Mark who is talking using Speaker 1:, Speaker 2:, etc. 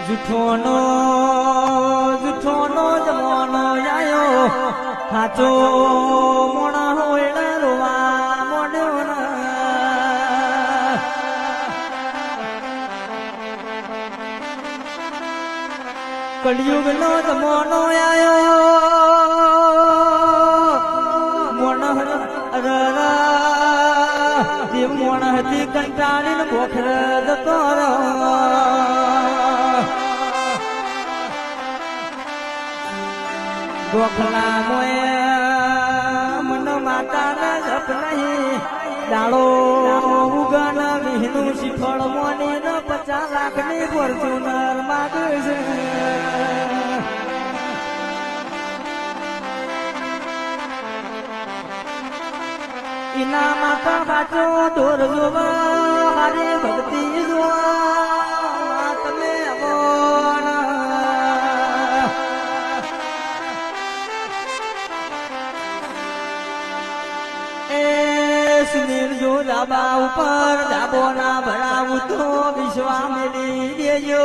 Speaker 1: જૂઠોનો જમાનો આયો હાચો મોણા હોય રોવા મોડ્યો ના કળિયુગનો જમાનો આયો મોણ હતી કંટાળીને ગોખર જતો ગોખલા મોય મન માતાના જપ નહીં દાડો ઉગન વિહનું શિફળ મોની ન 50 લાખની ફોર્ચ્યુનર માગે છે ઇના માતા બાચો દોર જોવા હારી ભક્તિ જોવા તમે અમોણ એ સુનિલ જો ડાબા ઉપર ડાબો ના ભરાવું તો વિશ્વા મેલી દેજો